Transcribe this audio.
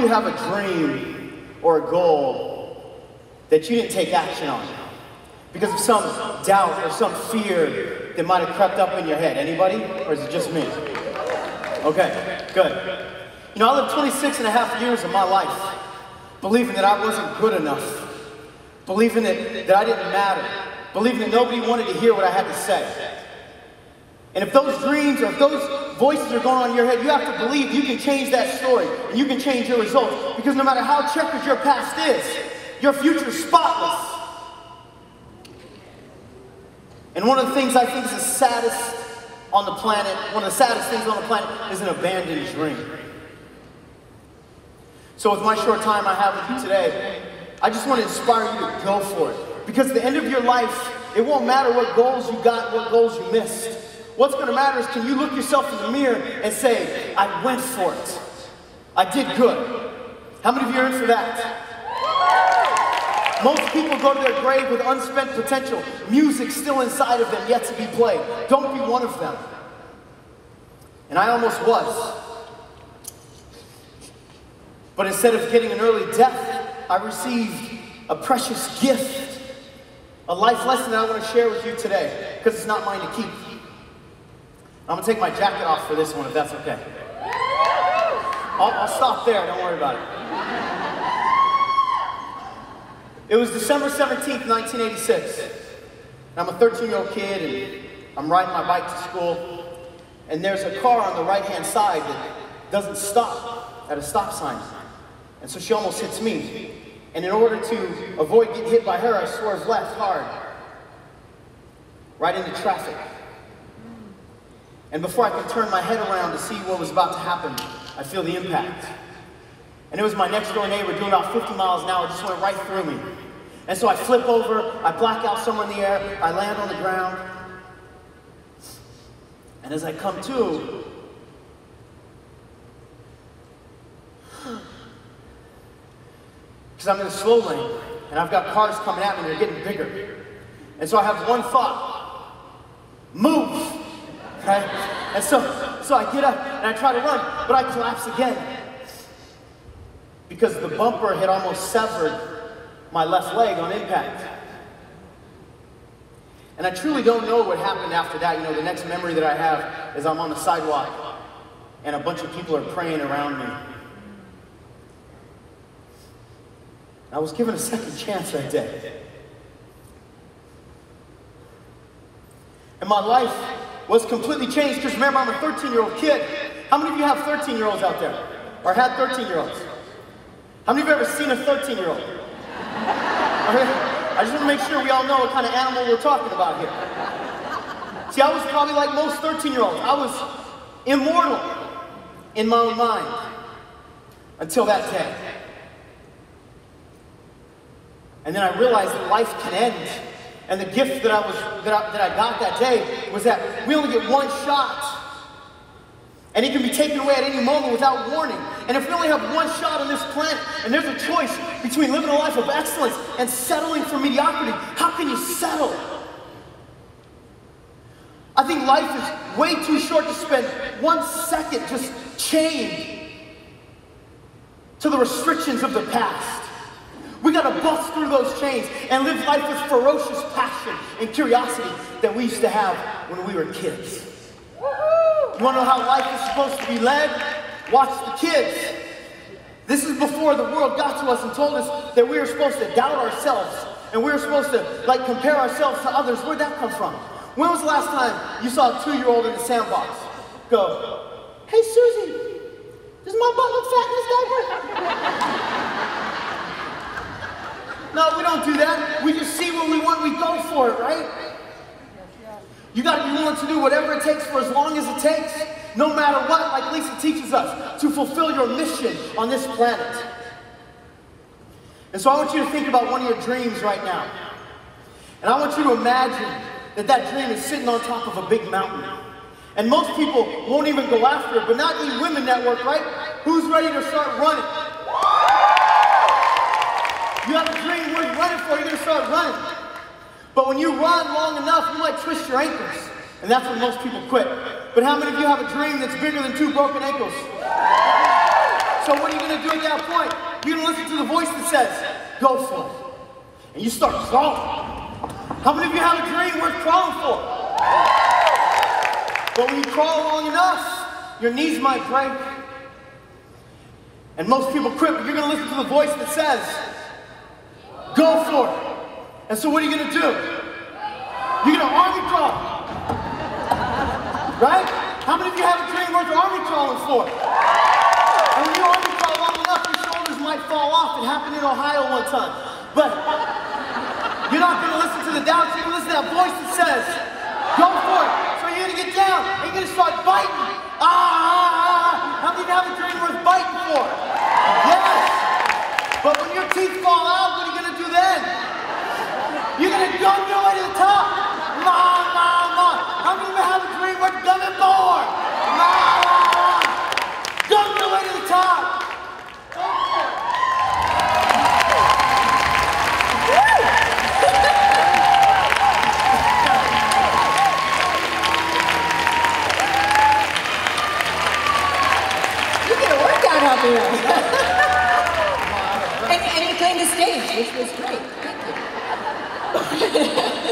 you have a dream or a goal that you didn't take action on because of some doubt or some fear that might have crept up in your head? Anybody? Or is it just me? Okay, good. You know, I lived 26 and a half years of my life believing that I wasn't good enough, believing that I didn't matter, believing that nobody wanted to hear what I had to say. And if those dreams or if those voices are going on in your head, you have to believe you can change that story and you can change your results. Because no matter how checkered your past is, your future is spotless. And one of the things I think is the saddest on the planet, one of the saddest things on the planet is an abandoned dream. So with my short time I have with you today, I just want to inspire you to go for it. Because at the end of your life, it won't matter what goals you got, what goals you missed. What's going to matter is, can you look yourself in the mirror and say, I went for it. I did good. How many of you are in for that? Most people go to their grave with unspent potential, music still inside of them yet to be played. Don't be one of them. And I almost was. But instead of getting an early death, I received a precious gift, a life lesson that I want to share with you today, because it's not mine to keep. I'm going to take my jacket off for this one, if that's okay. I'll stop there, don't worry about it. It was December 17th, 1986. And I'm a 13-year-old kid, and I'm riding my bike to school, and there's a car on the right-hand side that doesn't stop at a stop sign. And so she almost hits me. And in order to avoid getting hit by her, I swerved left hard, right into traffic. And before I could turn my head around to see what was about to happen, I feel the impact. And it was my next door neighbor doing about 50 miles an hour, just went right through me. And so I flip over, I black out somewhere in the air, I land on the ground. And as I come to, because I'm in the slow lane, and I've got cars coming at me, they're getting bigger. And so I have one thought: move! Right? And so I get up and I try to run, but I collapse again. Because the bumper had almost severed my left leg on impact. And I truly don't know what happened after that. You know, the next memory that I have is I'm on the sidewalk and a bunch of people are praying around me. I was given a second chance that day. And my life was completely changed, because remember, I'm a 13-year-old kid. How many of you have 13-year-olds out there? Or had 13-year-olds? How many of you have ever seen a 13-year-old? I just want to make sure we all know what kind of animal we're talking about here. See, I was probably like most 13-year-olds. I was immortal in my own mind until that day. And then I realized that life can end. And the gift that I got that day was that we only get one shot. And it can be taken away at any moment without warning. And if we only have one shot on this planet, and there's a choice between living a life of excellence and settling for mediocrity, how can you settle? I think life is way too short to spend 1 second just chained to the restrictions of the past. We gotta bust through those chains and live life with ferocious passion and curiosity that we used to have when we were kids. You wanna know how life is supposed to be led? Watch the kids. This is before the world got to us and told us that we were supposed to doubt ourselves and we were supposed to compare ourselves to others. Where'd that come from? When was the last time you saw a 2-year-old in the sandbox go, "Hey Susie, does my butt look fat in this diaper?" No, we don't do that. We just see what we want, we go for it, right? You gotta be willing to do whatever it takes for as long as it takes, no matter what, like Lisa teaches us, to fulfill your mission on this planet. And so I want you to think about one of your dreams right now. And I want you to imagine that that dream is sitting on top of a big mountain. And most people won't even go after it, but not Eat Women Network, right? Who's ready to start running? You have a dream worth running for, you're gonna start running. But when you run long enough, you might twist your ankles. And that's when most people quit. But how many of you have a dream that's bigger than 2 broken ankles? So what are you going to do at that point? You're going to listen to the voice that says, go for it. And you start crawling. How many of you have a dream worth crawling for? But when you crawl long enough, your knees might break. And most people quit, but you're going to listen to the voice that says, go for it. And so what are you going to do? You're going to army crawl. Right? How many of you have a dream worth army crawling for? And when you army crawl long enough, your shoulders might fall off. It happened in Ohio one time. But you're not going to listen to the doubts. You're going to listen to that voice that says, go for it. So you're going to get down and you're going to start biting. How many of you have a dream worth biting for? Yes. But when your teeth fall out, what are you going to do then? You're going to gun your way to the top. How many of you have a dream worth gunning for? Gun your way to the top. You get a workout out there. and you cleaned the stage, which was great. Thank you.